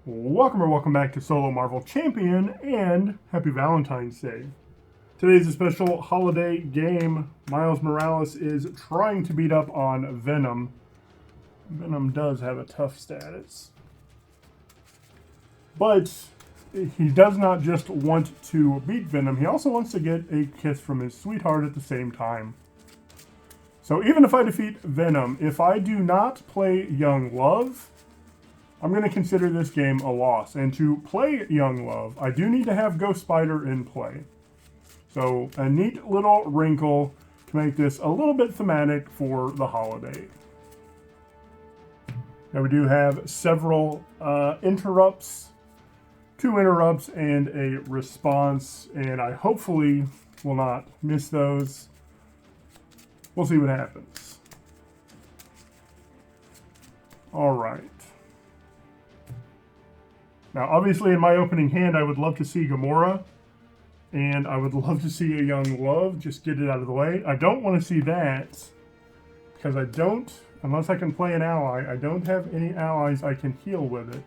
Welcome back to Solo Marvel Champion, and happy Valentine's Day. Today's a special holiday game. Miles Morales is trying to beat up on Venom. Venom does have a tough status. But he does not just want to beat Venom, he also wants to get a kiss from his sweetheart at the same time. So even if I defeat Venom, if I do not play Young Love, I'm going to consider this game a loss. And to play Young Love, I do need to have Ghost Spider in play. So a neat little wrinkle to make this a little bit thematic for the holiday. Now we do have several interrupts, 2 interrupts and a response, and I hopefully will not miss those. We'll see what happens. All right. Now, obviously, in my opening hand, I would love to see Gamora, and I would love to see a Young Love. Just get it out of the way. I don't want to see that, because I don't, unless I can play an ally, I don't have any allies I can heal with it.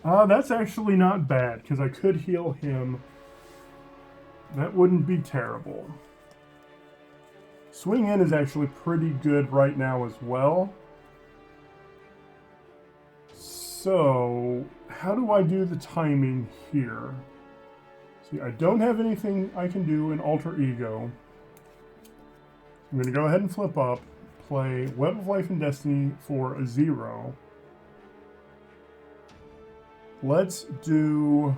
That's actually not bad, because I could heal him. That wouldn't be terrible. Swing In is actually pretty good right now as well. So, how do I do the timing here? See, I don't have anything I can do in Alter Ego. I'm going to go ahead and flip up, play Web of Life and Destiny for a 0. Let's do...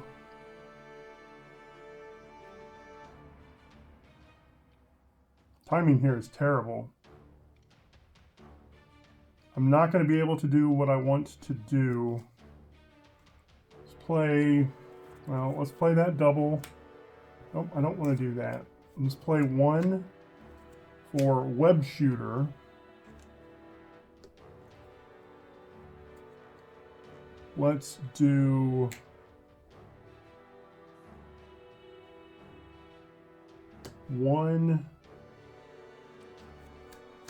Timing here is terrible. I'm not going to be able to do what I want to do. Let's play that double. Nope, I don't want to do that. Let's play 1 for Web Shooter. Let's do... one,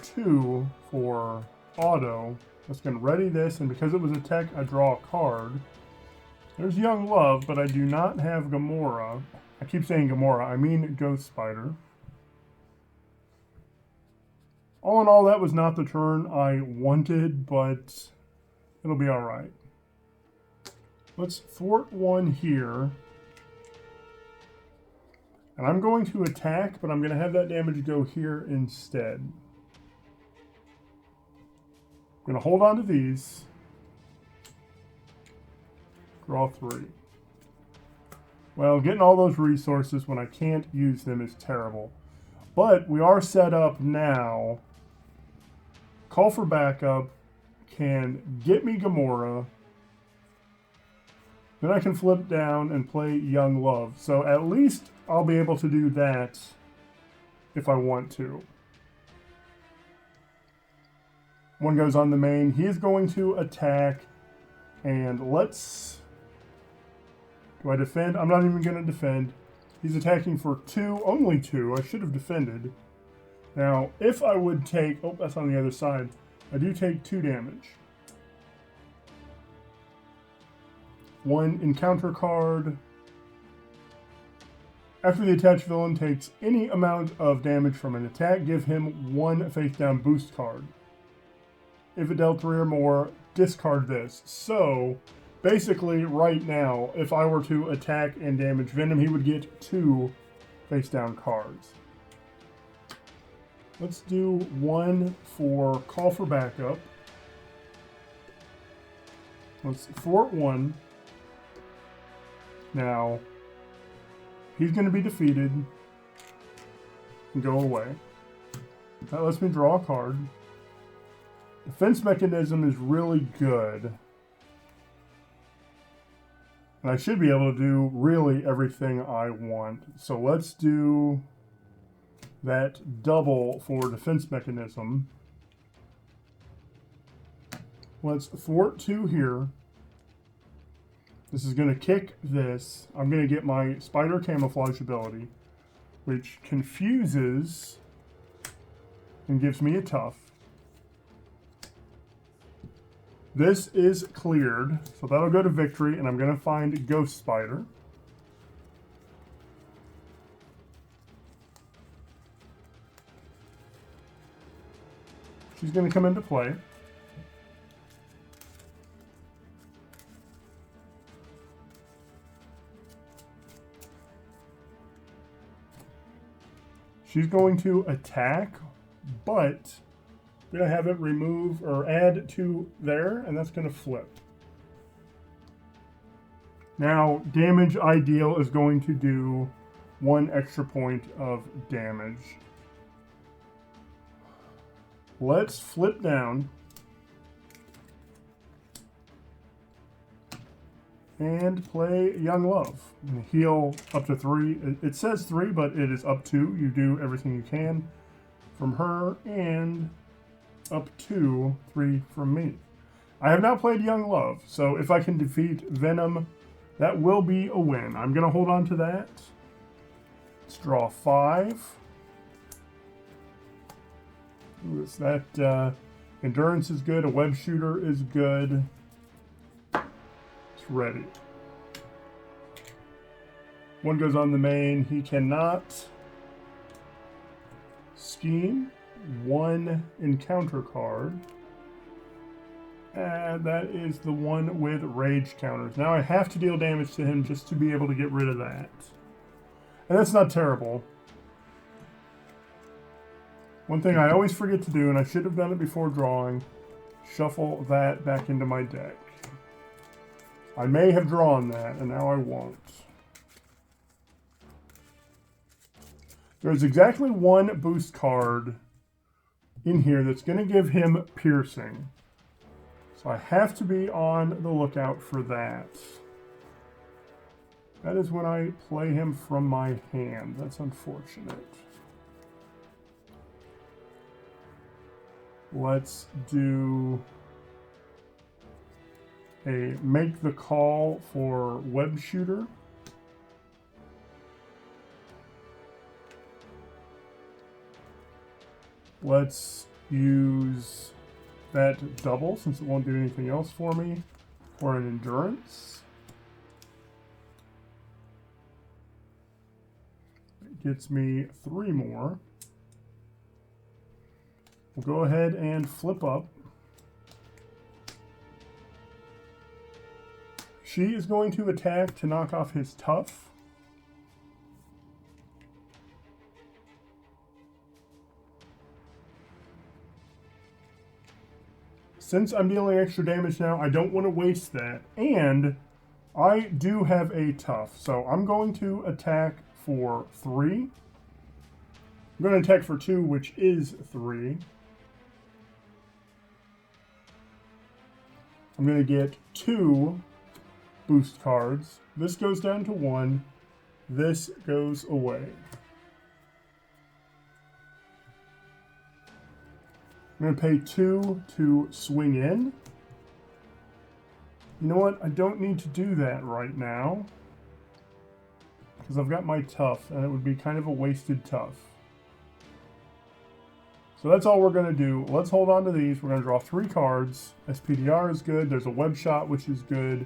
2 for Auto. Let's go and ready this, and because it was a tech, I draw a card. There's Young Love, but I do not have Gamora. I keep saying Gamora, I mean Ghost Spider. All in all, that was not the turn I wanted, but it'll be alright. Let's thwart 1 here. And I'm going to attack, but I'm going to have that damage go here instead. I'm going to hold on to these. Draw 3. Well, getting all those resources when I can't use them is terrible. But we are set up now. Call for backup can get me Gamora. Then I can flip down and play Young Love. So at least I'll be able to do that if I want to. 1 goes on the main. He is going to attack. And let's... Do I defend? I'm not even going to defend. He's attacking for 2, only 2. I should have defended. Now, if I would take... Oh, that's on the other side. I do take 2 damage. 1 encounter card. After the attached villain takes any amount of damage from an attack, give him 1 face down boost card. If it dealt 3 or more, discard this. So, basically, right now, if I were to attack and damage Venom, he would get 2 face down cards. Let's do 1 for Call for Backup. Let's thwart 1. Now, he's going to be defeated and go away. That lets me draw a card. Defense mechanism is really good. And I should be able to do really everything I want. So let's do that double for defense mechanism. Let's thwart 2 here. This is going to kick this. I'm going to get my Spider Camouflage ability, which confuses and gives me a tough. This is cleared, so that'll go to victory, and I'm going to find Ghost Spider. She's going to come into play. She's going to attack, but I'm going to have it remove or add to there, and that's going to flip. Now, damage ideal is going to do 1 extra point of damage. Let's flip down and play Young Love. Heal up to 3. It says 3, but it is up to. You do everything you can from her, and up to 3 from me. I have not played Young Love, so if I can defeat Venom, that will be a win. I'm going to hold on to that. Let's draw 5. That endurance is good. A web shooter is good. It's ready. 1 goes on the main. He cannot scheme. 1 encounter card. And that is the one with rage counters. Now I have to deal damage to him just to be able to get rid of that. And that's not terrible. One thing I always forget to do, and I should have done it before drawing, shuffle that back into my deck. I may have drawn that, and now I won't. There's exactly 1 boost card in here that's going to give him piercing. So I have to be on the lookout for that. That is when I play him from my hand. That's unfortunate. Let's do a make the call for web shooter. Let's use that double, since it won't do anything else for me, for an endurance. It gets me 3 more. We'll go ahead and flip up. She is going to attack to knock off his tough. Since I'm dealing extra damage now, I don't want to waste that. And I do have a tough, so I'm going to attack for 3. I'm going to attack for 2, which is 3. I'm going to get 2 boost cards. This goes down to 1. This goes away. I'm going to pay 2 to swing in. You know what? I don't need to do that right now, because I've got my tough, and it would be kind of a wasted tough. So that's all we're going to do. Let's hold on to these. We're going to draw 3 cards. SPDR is good. There's a web shot, which is good.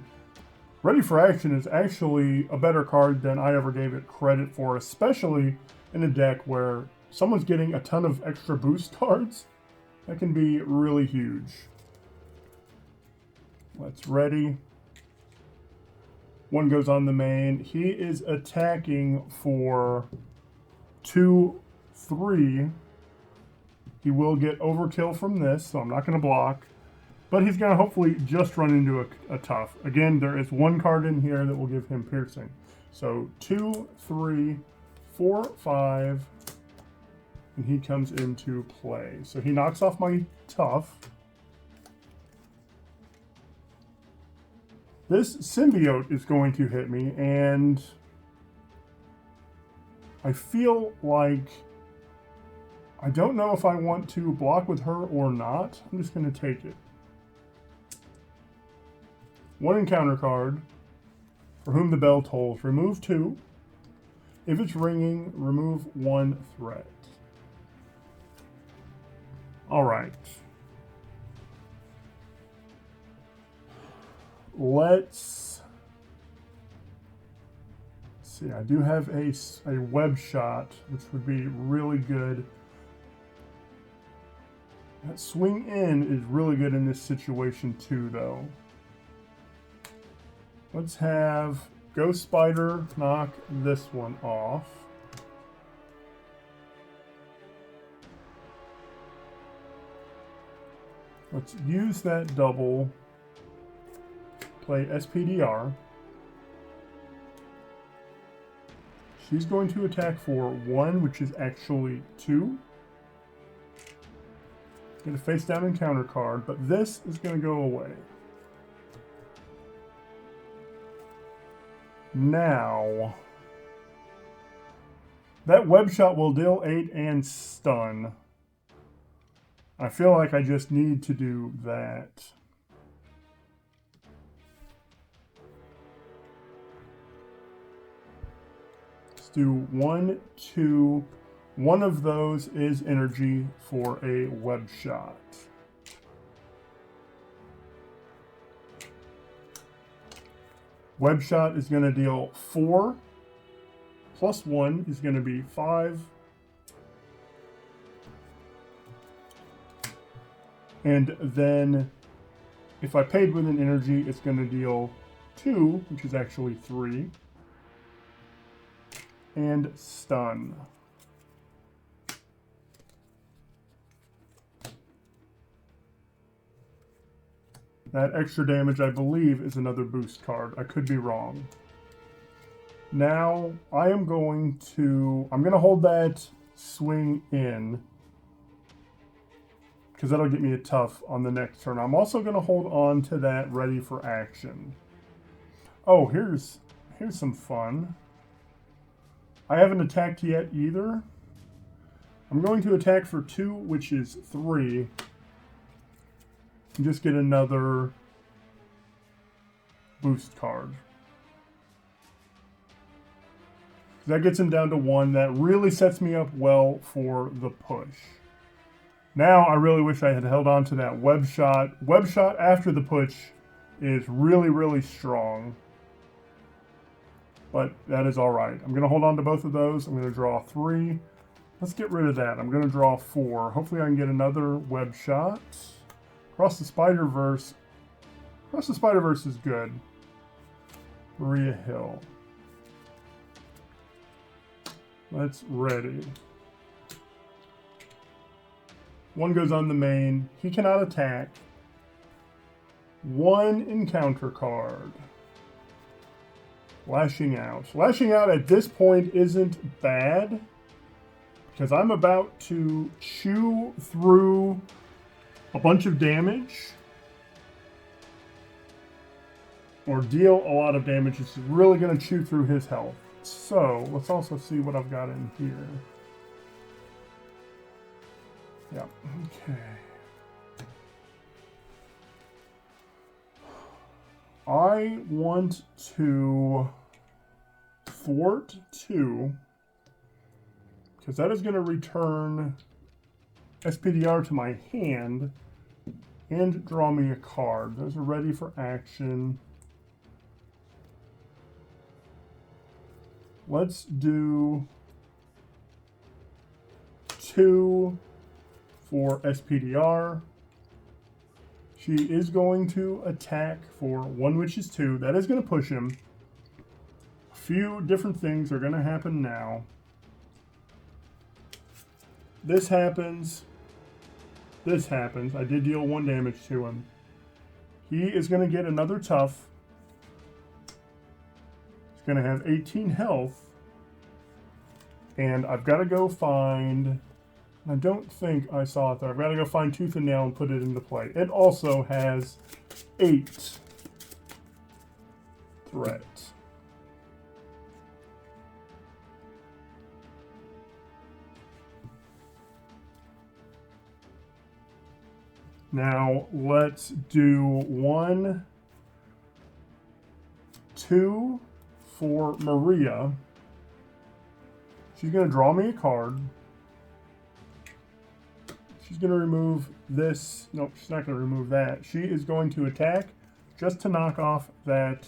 Ready for Action is actually a better card than I ever gave it credit for, especially in a deck where someone's getting a ton of extra boost cards. That can be really huge. Let's ready. 1 goes on the main. He is attacking for 2, 3. He will get overkill from this, so I'm not going to block. But he's going to hopefully just run into a tough. Again, there is 1 card in here that will give him piercing. So 2, 3, 4, 5. And he comes into play. So he knocks off my tough. This symbiote is going to hit me, and I feel like I don't know if I want to block with her or not. I'm just going to take it. 1 encounter card, for whom the bell tolls. Remove 2. If it's ringing, remove 1 threat. All right. let's see. I do have a web shot, which would be really good. That swing in is really good in this situation too, though. Let's have Ghost Spider knock this one off. Let's use that double. Play SPDR. She's going to attack for 1, which is actually 2. Get a face down encounter card, but this is going to go away. Now, that web shot will deal 8 and stun. I feel like I just need to do that. Let's do 1, 2. One of those is energy for a web shot. Web shot is going to deal 4. Plus 1 is going to be 5. And then if I paid with an energy, it's going to deal 2, which is actually 3. And stun. That extra damage, I believe, is another boost card. I could be wrong. Now, I'm going to hold that swing in, because that'll get me a tough on the next turn. I'm also going to hold on to that ready for action. Oh, here's some fun. I haven't attacked yet either. I'm going to attack for 2, which is 3. And just get another boost card. That gets him down to 1. That really sets me up well for the push. Now I really wish I had held on to that web shot. Web shot after the push is really, really strong. But that is alright. I'm going to hold on to both of those. I'm going to draw 3. Let's get rid of that. I'm going to draw 4. Hopefully I can get another web shot. Across the Spider-Verse. Across the Spider-Verse is good. Maria Hill. Let's ready. 1 goes on the main. He cannot attack. 1 encounter card. Lashing out. Lashing out at this point isn't bad, because I'm about to chew through a bunch of damage, or deal a lot of damage. It's really going to chew through his health. So let's also see what I've got in here. Yeah, okay. I want to thwart 2, because that is going to return SPDR to my hand and draw me a card. Those are ready for action. Let's do 2 for SPDR. She is going to attack for 1, which is 2. That is going to push him. A few different things are going to happen now. This happens. This happens. I did deal 1 damage to him. He is going to get another tough. He's going to have 18 health. And I've got to go find... I don't think I saw it there. I've got to go find Tooth and Nail and put it into play. It also has 8 threat. Now let's do 1, 2 for Maria. She's going to draw me a card. She's going to remove this. Nope, she's not going to remove that. She is going to attack. just to knock off that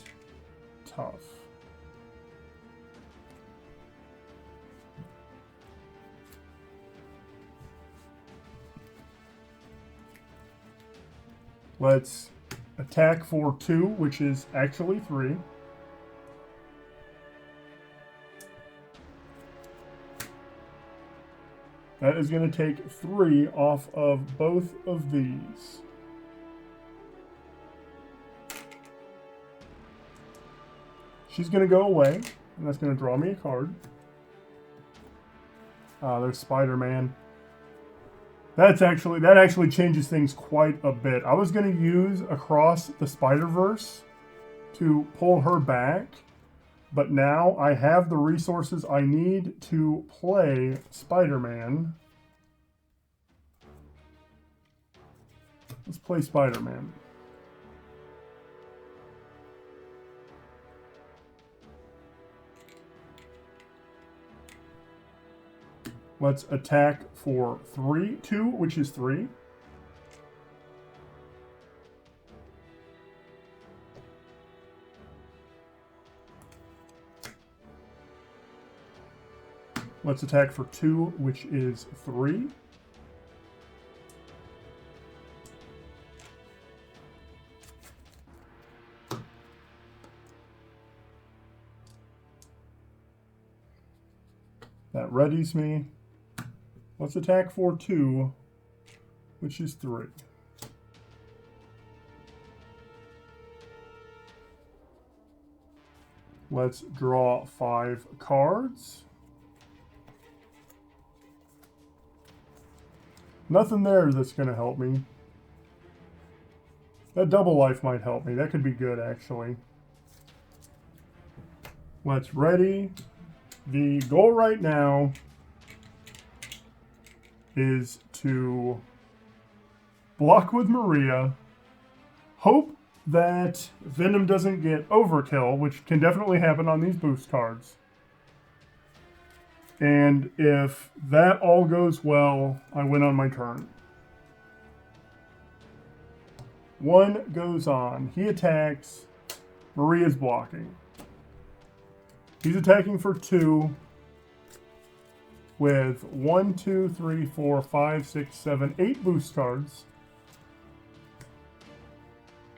tough. Let's attack for 2, which is actually 3. That is going to take 3 off of both of these. She's going to go away, and that's going to draw me a card. There's Spider-Man. That actually changes things quite a bit. I was going to use Across the Spider-Verse to pull her back, but now I have the resources I need to play Spider-Man. Let's play Spider-Man. Let's attack for 2, which is 3. Let's attack for 2, which is 3. That readies me. Let's attack for 2, which is 3. Let's draw 5 cards. Nothing there that's going to help me. That double life might help me. That could be good, actually. Let's ready. The goal right now is to block with Maria, hope that Venom doesn't get Overkill, which can definitely happen on these boost cards. And if that all goes well, I win on my turn. 1 goes on. He attacks. Maria's blocking. He's attacking for 2 with 1, 2, 3, 4, 5, 6, 7, 8 boost cards.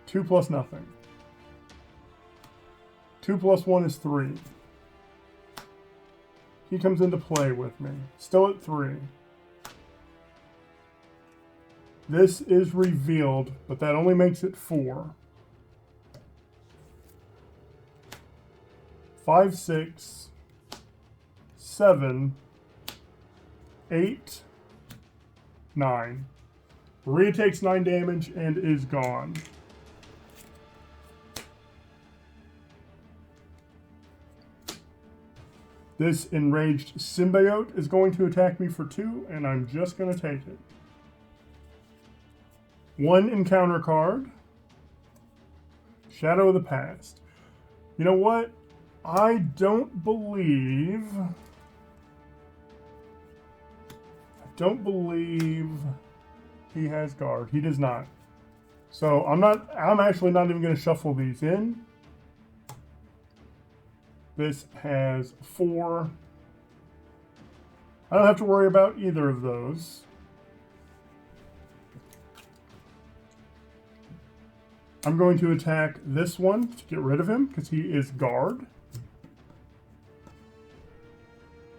2 plus nothing. 2 plus 1 is 3. He comes into play with me. Still at 3. This is revealed, but that only makes it 4. 5, 6, 7, 8, 9. Maria takes 9 damage and is gone. This Enraged Symbiote is going to attack me for 2, and I'm just going to take it. 1 encounter card. Shadow of the Past. You know what? I don't believe he has guard. He does not. So I'm actually not even going to shuffle these in. This has 4. I don't have to worry about either of those. I'm going to attack this one to get rid of him because he is guard.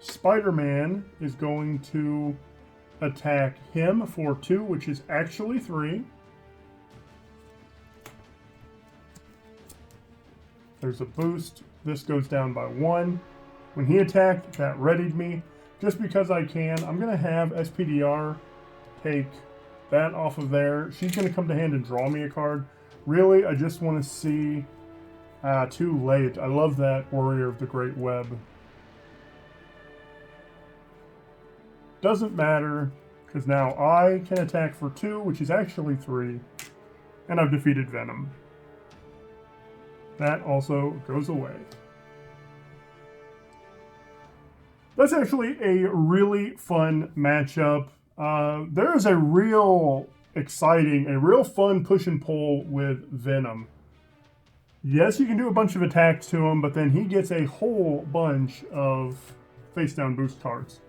Spider-Man is going to attack him for 2, which is actually 3. There's a boost. This goes down by 1. When he attacked, that readied me. Just because I can, I'm going to have SPDR take that off of there. She's going to come to hand and draw me a card. Really, I just want to see... too late. I love that Warrior of the Great Web. Doesn't matter, because now I can attack for 2, which is actually 3. And I've defeated Venom. That also goes away. That's actually a really fun matchup. There is a real exciting, a real fun push and pull with Venom. Yes, you can do a bunch of attacks to him, but then he gets a whole bunch of face down boost cards.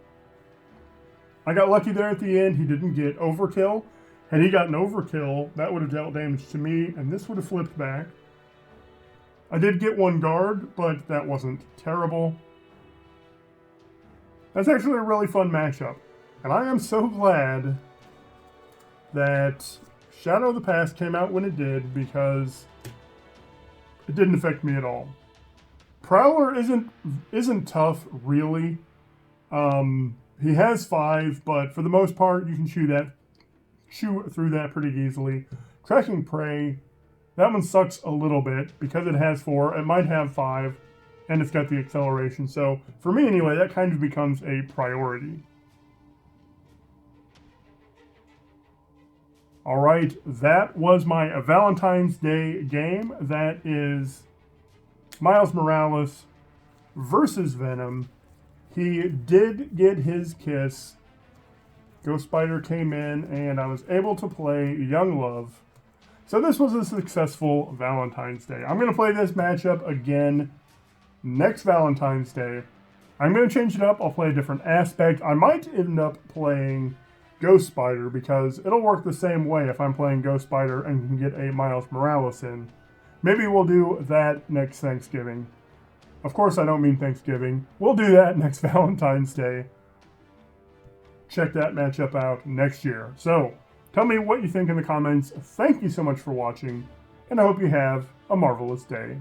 I got lucky there at the end. He didn't get Overkill. Had he gotten Overkill, that would have dealt damage to me, and this would have flipped back. I did get one guard, but that wasn't terrible. That's actually a really fun matchup. And I am so glad that Shadow of the Past came out when it did, because it didn't affect me at all. Prowler isn't tough, really. He has 5, but for the most part, you can chew through that pretty easily. Tracking Prey, that one sucks a little bit because it has 4. It might have 5, and it's got the acceleration. So for me anyway, that kind of becomes a priority. All right, that was my Valentine's Day game. That is Miles Morales versus Venom. He did get his kiss. Ghost Spider came in, and I was able to play Young Love. So this was a successful Valentine's Day. I'm going to play this matchup again next Valentine's Day. I'm going to change it up. I'll play a different aspect. I might end up playing Ghost Spider because it'll work the same way if I'm playing Ghost Spider and can get a Miles Morales in. Maybe we'll do that next Thanksgiving. Of course, I don't mean Thanksgiving. We'll do that next Valentine's Day. Check that matchup out next year. So, tell me what you think in the comments. Thank you so much for watching, and I hope you have a marvelous day.